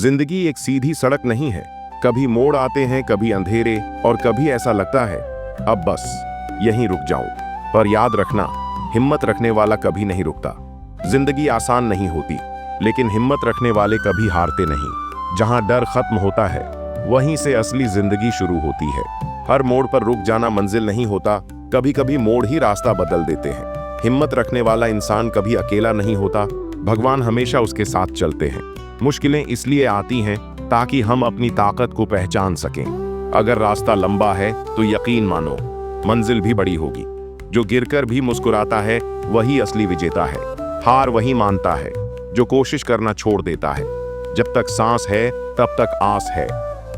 जिंदगी एक सीधी सड़क नहीं है। कभी मोड़ आते हैं, कभी अंधेरे, और कभी ऐसा लगता है अब बस यहीं रुक जाऊं। पर याद रखना, हिम्मत रखने वाला कभी नहीं रुकता। जिंदगी आसान नहीं होती, लेकिन हिम्मत रखने वाले कभी हारते नहीं। जहां डर खत्म होता है, वहीं से असली जिंदगी शुरू होती है। हर मोड़ पर रुक जाना मंजिल नहीं होता, कभी कभी मोड़ ही रास्ता बदल देते हैं। हिम्मत रखने वाला इंसान कभी अकेला नहीं होता, भगवान हमेशा उसके साथ चलते हैं। मुश्किलें इसलिए आती हैं ताकि हम अपनी ताकत को पहचान सकें। अगर रास्ता लंबा है तो यकीन मानो मंजिल भी बड़ी होगी। जो गिरकर भी मुस्कुराता है वही असली विजेता है। हार वही मानता है जो कोशिश करना छोड़ देता है। जब तक सांस है तब तक आस है।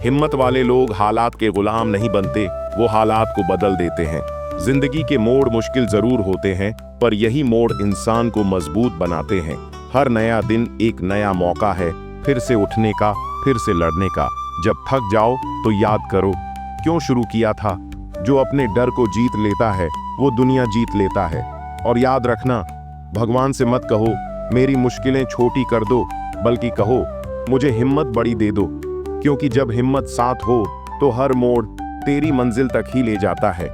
हिम्मत वाले लोग हालात के गुलाम नहीं बनते, वो हालात को बदल देते हैं। जिंदगी के मोड़ मुश्किल जरूर होते हैं, पर यही मोड़ इंसान को मजबूत बनाते हैं। हर नया दिन एक नया मौका है, फिर से उठने का, फिर से लड़ने का। जब थक जाओ तो याद करो क्यों शुरू किया था। जो अपने डर को जीत लेता है वो दुनिया जीत लेता है। और याद रखना, भगवान से मत कहो मेरी मुश्किलें छोटी कर दो, बल्कि कहो मुझे हिम्मत बड़ी दे दो। क्योंकि जब हिम्मत साथ हो तो हर मोड़ तेरी मंजिल तक ही ले जाता है।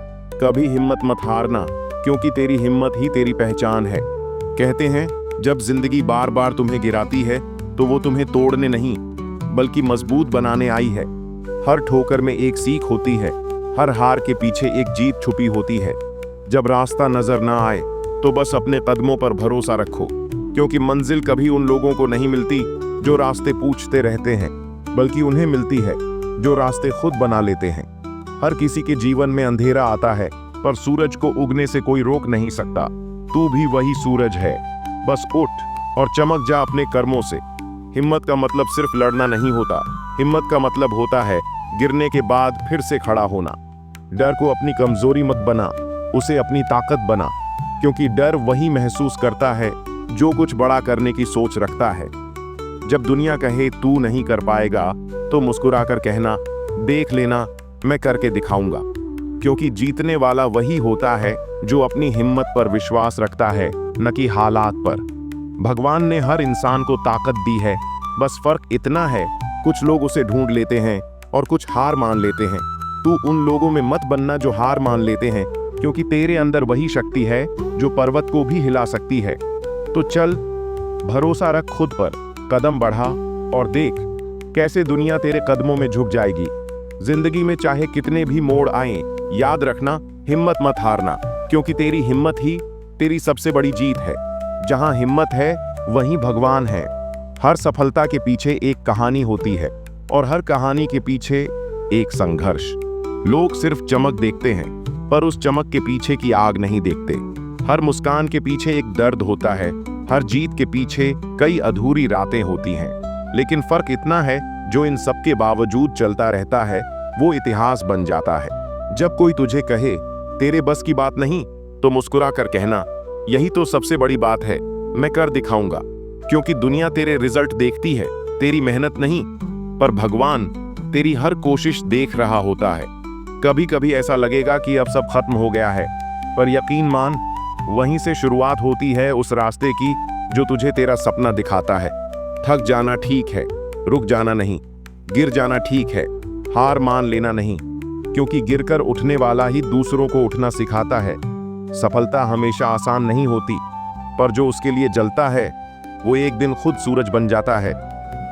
कभी हिम्मत मत हारना, क्योंकि तेरी हिम्मत ही तेरी पहचान है। कहते हैं जब जिंदगी बार बार तुम्हें गिराती है तो वो तुम्हें तोड़ने नहीं बल्कि मजबूत बनाने आई है। हर ठोकर में एक सीख होती है, हर हार के पीछे एक जीत छुपी होती है। जब रास्ता नजर ना आए तो बस अपने कदमों पर भरोसा रखो, क्योंकि मंजिल कभी उन लोगों को नहीं मिलती जो रास्ते पूछते रहते हैं, बल्कि उन्हें मिलती है जो रास्ते खुद बना लेते हैं। हर किसी के जीवन में अंधेरा आता है, पर सूरज को उगने से कोई रोक नहीं सकता। तू भी वही सूरज है, बस उठ और चमक जा अपने कर्मों से। हिम्मत का मतलब सिर्फ लड़ना नहीं होता, हिम्मत का मतलब होता है गिरने के बाद फिर से खड़ा होना। डर को अपनी कमजोरी मत बना, उसे अपनी ताकत बना, क्योंकि डर वही महसूस करता है जो कुछ बड़ा करने की सोच रखता है। जब दुनिया कहे तू नहीं कर पाएगा तो मुस्कुराकर कहना देख लेना मैं करके दिखाऊंगा। क्योंकि जीतने वाला वही होता है जो अपनी हिम्मत पर विश्वास रखता है, न कि हालात पर। भगवान ने हर इंसान को ताकत दी है, बस फर्क इतना है कुछ लोग उसे ढूंढ लेते हैं और कुछ हार मान लेते हैं। तू उन लोगों में मत बनना जो हार मान लेते हैं, क्योंकि तेरे अंदर वही शक्ति है जो पर्वत को भी हिला सकती है। तो चल, भरोसा रख खुद पर, कदम बढ़ा और देख कैसे दुनिया तेरे कदमों में झुक जाएगी। जिंदगी में चाहे कितने भी मोड़ आए, याद रखना हिम्मत मत हारना, क्योंकि तेरी हिम्मत ही तेरी सबसे बड़ी जीत है। जहां हिम्मत है वहीं भगवान है। हर सफलता के पीछे एक कहानी होती है, और हर कहानी के पीछे एक संघर्ष। लोग सिर्फ चमक देखते हैं, पर उस चमक के पीछे की आग नहीं देखते। हर मुस्कान के पीछे एक दर्द होता है, हर जीत के पीछे कई अधूरी रातें होती हैं। लेकिन फर्क इतना है, जो इन सब के बावजूद चलता रहता है वो इतिहास बन जाता है। जब कोई तुझे कहे तेरे बस की बात नहीं, तो मुस्कुरा कर कहना यही तो सबसे बड़ी बात है, मैं कर दिखाऊंगा। क्योंकि दुनिया तेरे रिजल्ट देखती है, तेरी मेहनत नहीं, पर भगवान तेरी हर कोशिश देख रहा होता है। कभी कभी ऐसा लगेगा कि अब सब खत्म हो गया है, पर यकीन मान वहीं से शुरुआत होती है उस रास्ते की जो तुझे तेरा सपना दिखाता है। थक जाना ठीक है, रुक जाना नहीं। गिर जाना ठीक है, हार मान लेना नहीं, क्योंकि गिरकर उठने वाला ही दूसरों को उठना सिखाता है। सफलता हमेशा आसान नहीं होती, पर जो उसके लिए जलता है वो एक दिन खुद सूरज बन जाता है।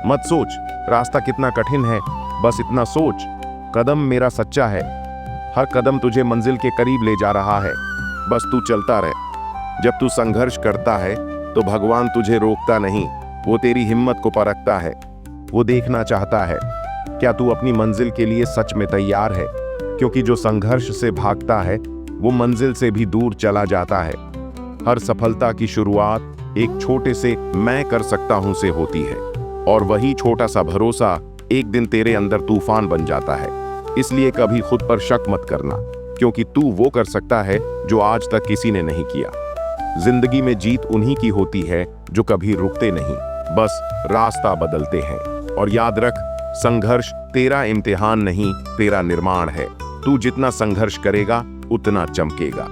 मत सोच रास्ता कितना कठिन है, बस इतना सोच कदम मेरा सच्चा है। हर कदम तुझे मंजिल के करीब ले जा रहा है, बस तू चलता रह। जब तू संघर्ष करता है तो भगवान तुझे रोकता नहीं, वो तेरी हिम्मत को परखता है। वो देखना चाहता है क्या तू अपनी मंजिल के लिए सच में तैयार है, क्योंकि जो संघर्ष से भागता है वो मंजिल से भी दूर चला जाता है। हर सफलता की शुरुआत एक छोटे से मैं कर सकता हूं से होती है, और वही छोटा सा भरोसा एक दिन तेरे अंदर तूफान बन जाता है। इसलिए कभी खुद पर शक मत करना, क्योंकि तू वो कर सकता है जो आज तक किसी ने नहीं किया। जिंदगी में जीत उन्हीं की होती है जो कभी रुकते नहीं, बस रास्ता बदलते हैं। और याद रख, संघर्ष तेरा इम्तिहान नहीं, तेरा निर्माण है। तू जितना संघर्ष करेगा उतना चमकेगा।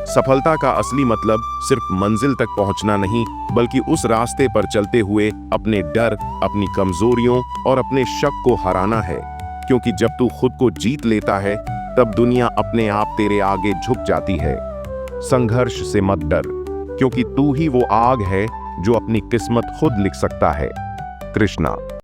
सफलता का असली मतलब सिर्फ मंजिल तक पहुंचना नहीं, बल्कि उस रास्ते पर चलते हुए अपने डर, अपनी कमजोरियों और अपने शक को हराना है। क्योंकि जब तू खुद को जीत लेता है, तब दुनिया अपने आप तेरे आगे झुक जाती है। संघर्ष से मत डर, क्योंकि तू ही वो आग है जो अपनी किस्मत खुद लिख सकता है। कृष्णा।